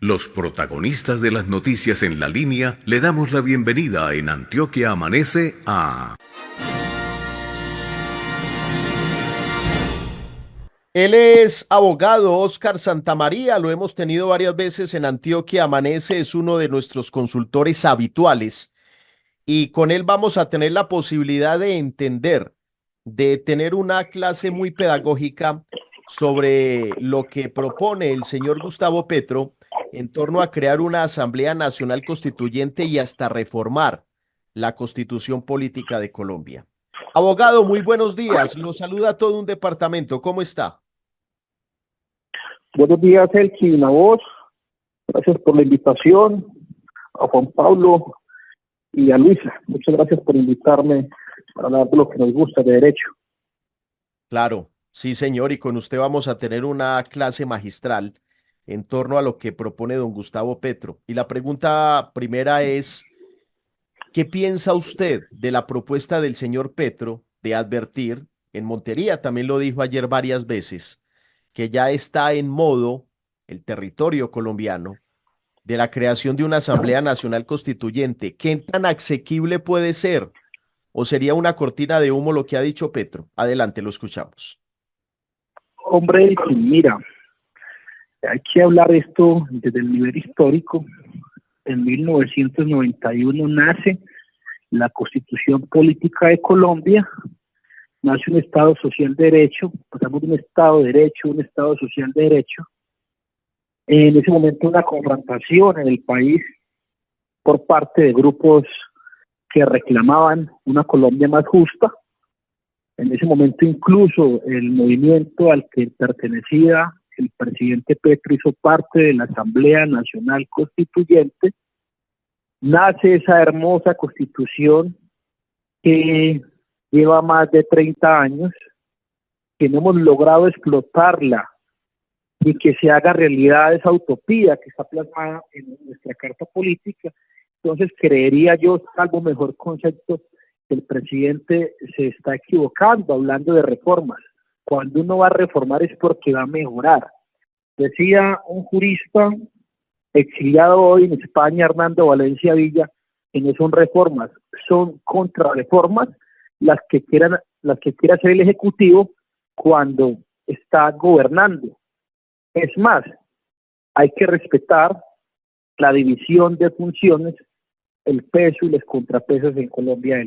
Los protagonistas de las noticias en la línea le damos la bienvenida en Antioquia Amanece a... Él es abogado Óscar Santamaría, lo hemos tenido varias veces en Antioquia Amanece, es uno de nuestros consultores habituales y con él vamos a tener la posibilidad de entender, de tener una clase muy pedagógica sobre lo que propone el señor Gustavo Petro en torno a crear una Asamblea Nacional Constituyente y hasta reformar la Constitución Política de Colombia. Abogado, muy buenos días. Lo saluda todo un departamento. ¿Cómo está? Buenos días, Elkin, a vos. Gracias por la invitación, a Juan Pablo y a Luisa. Muchas gracias por invitarme para hablar de lo que nos gusta de derecho. Claro, sí, señor, y con usted vamos a tener una clase magistral en torno a lo que propone don Gustavo Petro. Y la pregunta primera es, ¿qué piensa usted de la propuesta del señor Petro de advertir, en Montería también lo dijo ayer varias veces, que ya está en modo el territorio colombiano de la creación de una Asamblea Nacional Constituyente? ¿Qué tan asequible puede ser? ¿O sería una cortina de humo lo que ha dicho Petro? Adelante, lo escuchamos. Hombre, Elkin, mira, hay que hablar esto desde el nivel histórico. En 1991 nace la Constitución Política de Colombia, nace un Estado social de derecho, pasamos de un Estado de derecho a un Estado social de derecho. En ese momento una confrontación en el país por parte de grupos que reclamaban una Colombia más justa. En ese momento incluso el movimiento al que pertenecía el presidente Petro hizo parte de la Asamblea Nacional Constituyente. Nace esa hermosa constitución que lleva más de 30 años, que no hemos logrado explotarla y que se haga realidad esa utopía que está plasmada en nuestra carta política. Entonces creería yo, salvo mejor concepto, que el presidente se está equivocando hablando de reformas. Cuando uno va a reformar es porque va a mejorar. Decía un jurista exiliado hoy en España, Hernando Valencia Villa, que no son reformas, son contrarreformas las que quiere hacer el Ejecutivo cuando está gobernando. Es más, hay que respetar la división de funciones, el peso y los contrapesos en Colombia.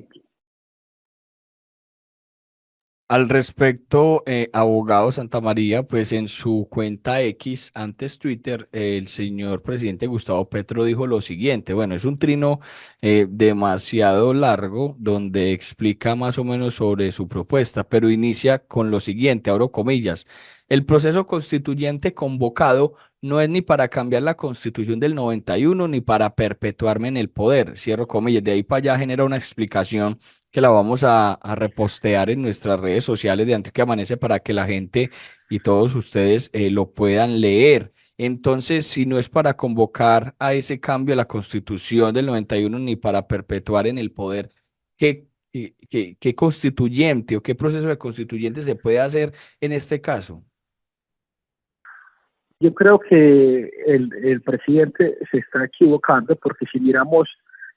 Al respecto, abogado Santamaría, pues en su cuenta X, antes Twitter, el señor presidente Gustavo Petro dijo lo siguiente. Bueno, es un trino demasiado largo donde explica más o menos sobre su propuesta, pero inicia con lo siguiente, abro comillas: el proceso constituyente convocado no es ni para cambiar la constitución del 91 ni para perpetuarme en el poder, cierro comillas. De ahí para allá genera una explicación que la vamos a repostear en nuestras redes sociales de Antioquia Amanece para que la gente y todos ustedes lo puedan leer. Entonces, si no es para convocar a ese cambio a la Constitución del 91 ni para perpetuar en el poder, ¿qué constituyente o qué proceso de constituyente se puede hacer en este caso? Yo creo que el presidente se está equivocando porque si miramos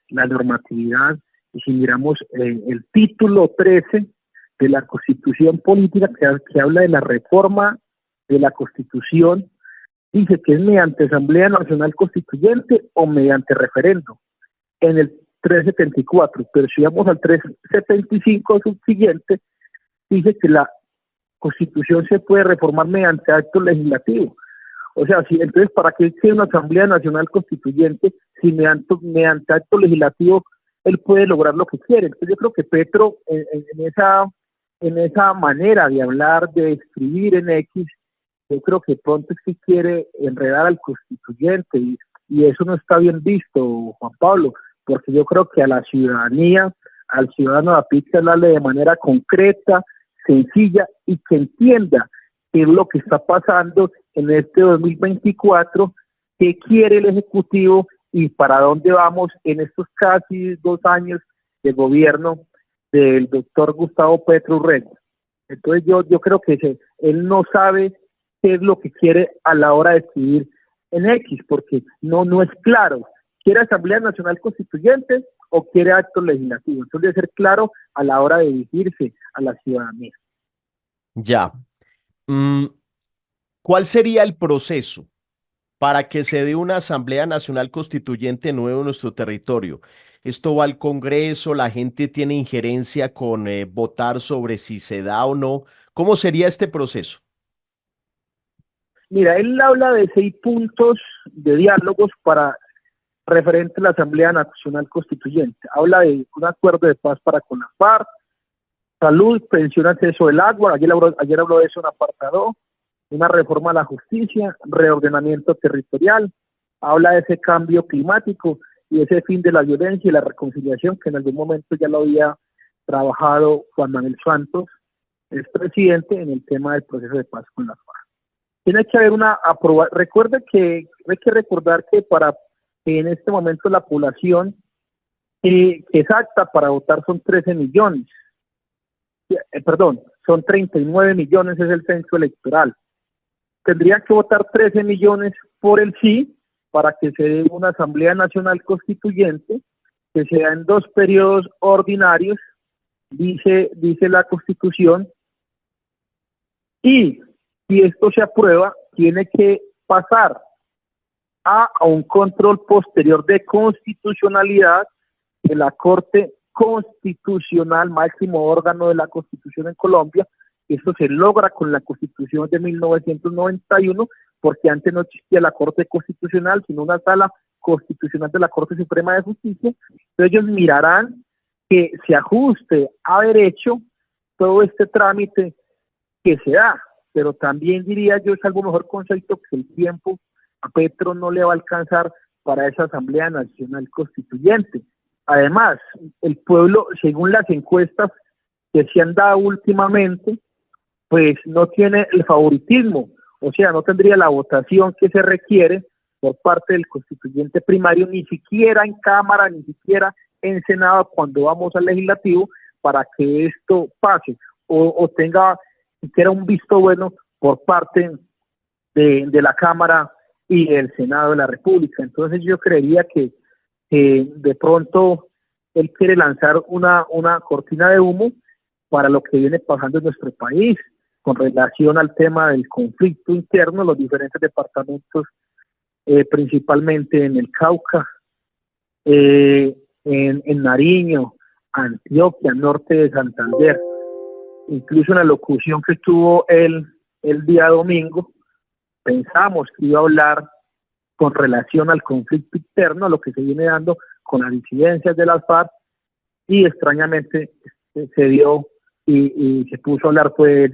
la normatividad y si miramos el título 13 de la Constitución Política que habla de la reforma de la Constitución, dice que es mediante Asamblea Nacional Constituyente o mediante referendo en el 374, pero si vamos al 375 subsiguiente, dice que la Constitución se puede reformar mediante acto legislativo. O sea, si, entonces, ¿para qué existe una Asamblea Nacional Constituyente si mediante acto legislativo él puede lograr lo que quiere? Entonces yo creo que Petro en esa manera de hablar, de escribir en X, yo creo que pronto es que quiere enredar al constituyente y eso no está bien visto, Juan Pablo, porque yo creo que a la ciudadanía, al ciudadano de a pie, hay que hablarle de manera concreta, sencilla y que entienda qué es lo que está pasando en este 2024, qué quiere el Ejecutivo y para dónde vamos en estos casi 2 años de gobierno del doctor Gustavo Petro Urrego. Entonces yo creo que él no sabe qué es lo que quiere a la hora de escribir en X, porque no es claro. ¿Quiere Asamblea Nacional Constituyente o quiere actos legislativos? Entonces debe ser claro a la hora de dirigirse a la ciudadanía. Ya. Mm, ¿Cuál sería el proceso para que se dé una Asamblea Nacional Constituyente nueva en nuestro territorio? Esto va al Congreso, la gente tiene injerencia con votar sobre si se da o no. ¿Cómo sería este proceso? Mira, él habla de 6 puntos de diálogos para referente a la Asamblea Nacional Constituyente. Habla de un acuerdo de paz para con la FARC, salud, pensión, acceso del agua, ayer habló de eso en apartado, una reforma a la justicia, reordenamiento territorial, habla de ese cambio climático y ese fin de la violencia y la reconciliación que en algún momento ya lo había trabajado Juan Manuel Santos, el presidente, en el tema del proceso de paz con la FARC. Tiene que haber una aprobación. Recuerde que hay que recordar que para en este momento la población exacta para votar son 13 millones. Perdón, son 39 millones es el censo electoral. Tendrían que votar 13 millones por el sí para que se dé una Asamblea Nacional Constituyente que sea en 2 periodos ordinarios, dice la Constitución, y si esto se aprueba, tiene que pasar a un control posterior de constitucionalidad de la Corte Constitucional, máximo órgano de la Constitución en Colombia. Esto se logra con la Constitución de 1991, porque antes no existía la Corte Constitucional, sino una sala constitucional de la Corte Suprema de Justicia. Entonces ellos mirarán que se ajuste a derecho todo este trámite que se da, pero también diría yo, es algo mejor concepto que el tiempo a Petro no le va a alcanzar para esa Asamblea Nacional Constituyente. Además, el pueblo, según las encuestas que se han dado últimamente, pues no tiene el favoritismo, o sea, no tendría la votación que se requiere por parte del constituyente primario, ni siquiera en Cámara, ni siquiera en Senado, cuando vamos al legislativo, para que esto pase, o tenga siquiera un visto bueno por parte de la Cámara y el Senado de la República. Entonces yo creería que de pronto él quiere lanzar una cortina de humo para lo que viene pasando en nuestro país con relación al tema del conflicto interno, los diferentes departamentos, principalmente en el Cauca, en Nariño, Antioquia, norte de Santander. Incluso en la locución que tuvo el día domingo, pensamos que iba a hablar con relación al conflicto interno, lo que se viene dando con las disidencias de las FARC, y extrañamente se dio y se puso a hablar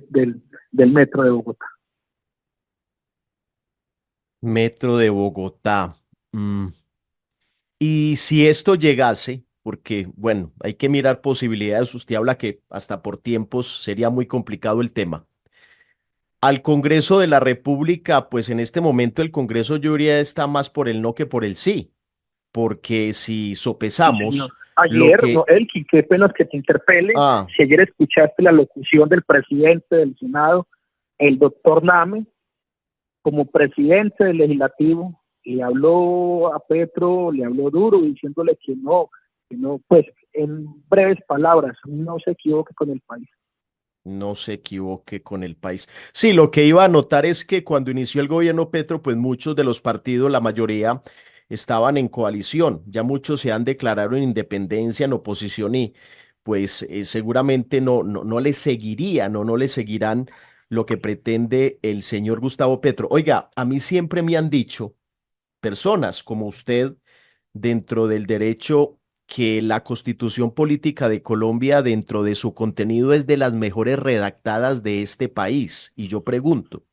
del metro de Bogotá. Metro de Bogotá. Y si esto llegase, porque bueno, hay que mirar posibilidades, usted habla que hasta por tiempos sería muy complicado el tema. Al Congreso de la República, pues en este momento el Congreso yo diría está más por el no que por el sí, porque si Sí, señor. sopesamos lo Ayer, que... no, Elkin, qué pena que te interpele, Ah, si ayer escuchaste la locución del presidente del Senado, el doctor Name, como presidente del legislativo, le habló a Petro, le habló duro, diciéndole que no, pues en breves palabras, no se equivoque con el país. no se equivoque con el país. Sí, lo que iba a notar es que cuando inició el gobierno Petro, pues muchos de los partidos, la mayoría, estaban en coalición. Ya muchos se han declarado en independencia, en oposición y pues seguramente no le seguirían o no le seguirán lo que pretende el señor Gustavo Petro. Oiga, a mí siempre me han dicho personas como usted dentro del derecho que la Constitución Política de Colombia dentro de su contenido es de las mejores redactadas de este país. Y yo pregunto,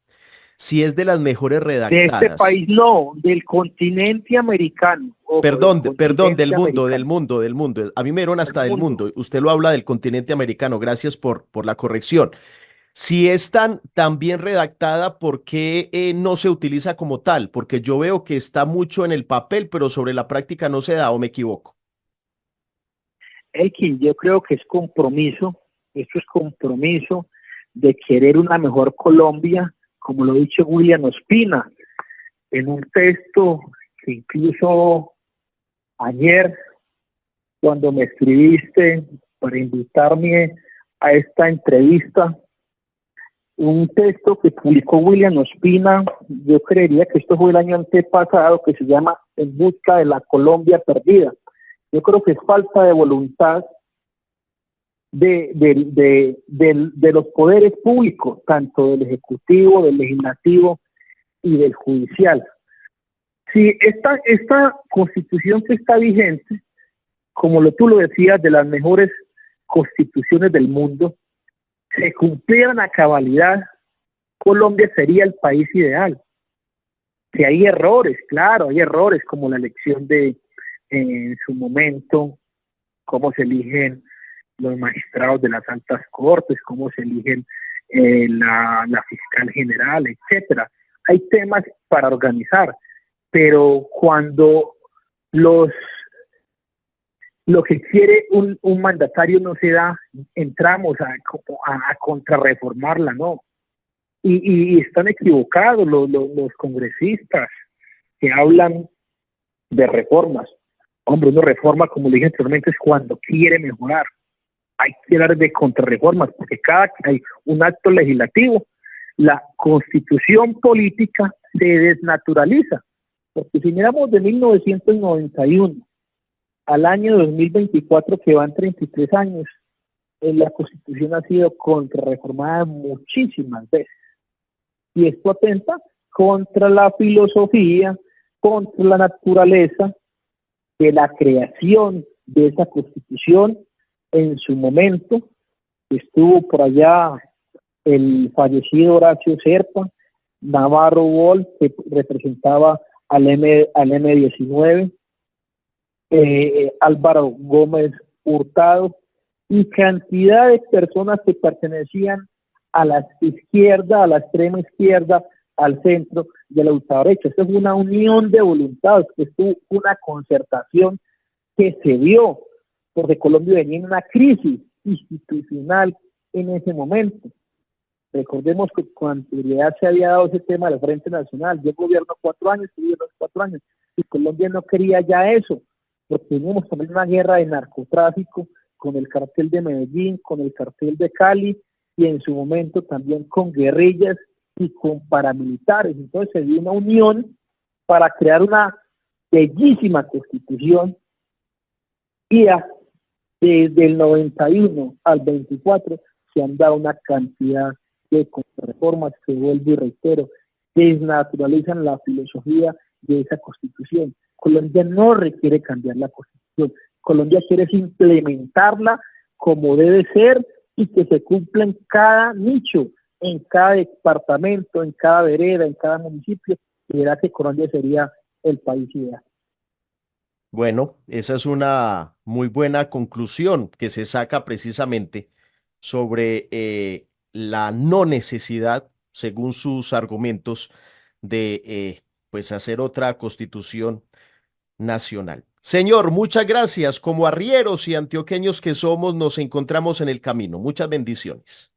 si es de las mejores De este redactadas, país no, del continente americano, ojo, del perdón, continente americano, del mundo. A mí me dieron del hasta del mundo. mundo. Usted lo habla del continente americano. Gracias por la corrección. Si es tan bien redactada, ¿por qué no se utiliza como tal? Porque yo veo que está mucho en el papel, pero sobre la práctica no se da, ¿o me equivoco? Elkin, yo creo que es compromiso, esto es compromiso de querer una mejor Colombia, como lo ha dicho William Ospina. en un texto que incluso ayer, cuando me escribiste para invitarme a esta entrevista, un texto que publicó William Ospina, yo creería que esto fue el año antepasado, que se llama En busca de la Colombia perdida. Yo creo que es falta de voluntad de los poderes públicos, tanto del Ejecutivo, del Legislativo y del Judicial. Si esta constitución que está vigente, como tú lo decías, de las mejores constituciones del mundo, se cumplieran a cabalidad, Colombia sería el país ideal. Que hay errores, claro, hay errores como la elección en su momento, cómo se eligen los magistrados de las altas cortes, cómo se eligen la fiscal general, etcétera. Hay temas para organizar, pero cuando lo que quiere un mandatario no se da, entramos a contrarreformarla, ¿no? Y están equivocados los congresistas que hablan de reformas. Hombre, una reforma, como le dije anteriormente, es cuando quiere mejorar. Hay que hablar de contrarreformas, porque cada que hay un acto legislativo, la constitución política se desnaturaliza. Porque si miramos de 1991 al año 2024, que van 33 años, la Constitución ha sido contrarreformada muchísimas veces. Y esto atenta contra la filosofía, contra la naturaleza de la creación de esa Constitución. En su momento estuvo por allá el fallecido Horacio Serpa, Navarro Wolf, que representaba al M19, Álvaro Gómez Hurtado, y cantidad de personas que pertenecían a la izquierda, a la extrema izquierda, al centro y a la ultraderecha. Esto es una unión de voluntades, esto es una concertación que se dio, porque Colombia venía en una crisis institucional en ese momento. Recordemos que con anterioridad se había dado ese tema del Frente Nacional. Yo gobierno 4 años, tú gobiernas 4 años, y Colombia no quería ya eso, porque teníamos también una guerra de narcotráfico con el cartel de Medellín, con el cartel de Cali, y en su momento también con guerrillas y con paramilitares. Entonces se dio una unión para crear una bellísima constitución, y desde el 91 al 24 se han dado una cantidad de reformas que, vuelvo y reitero, desnaturalizan la filosofía de esa constitución. Colombia no requiere cambiar la constitución, Colombia quiere implementarla como debe ser y que se cumpla en cada nicho, en cada departamento, en cada vereda, en cada municipio, y verá que Colombia sería el país ideal. Bueno, esa es una muy buena conclusión que se saca precisamente sobre la no necesidad, según sus argumentos, de pues hacer otra constitución nacional. Señor, muchas gracias. Como arrieros y antioqueños que somos, nos encontramos en el camino. Muchas bendiciones.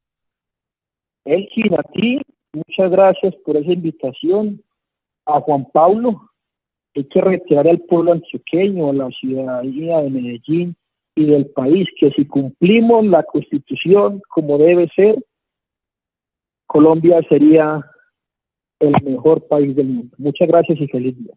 Elkin, a ti, muchas gracias por esa invitación. A Juan Pablo, hay que retirar al pueblo antioqueño, a la ciudadanía de Medellín y del país, que si cumplimos la Constitución como debe ser, Colombia sería el mejor país del mundo. Muchas gracias y feliz día.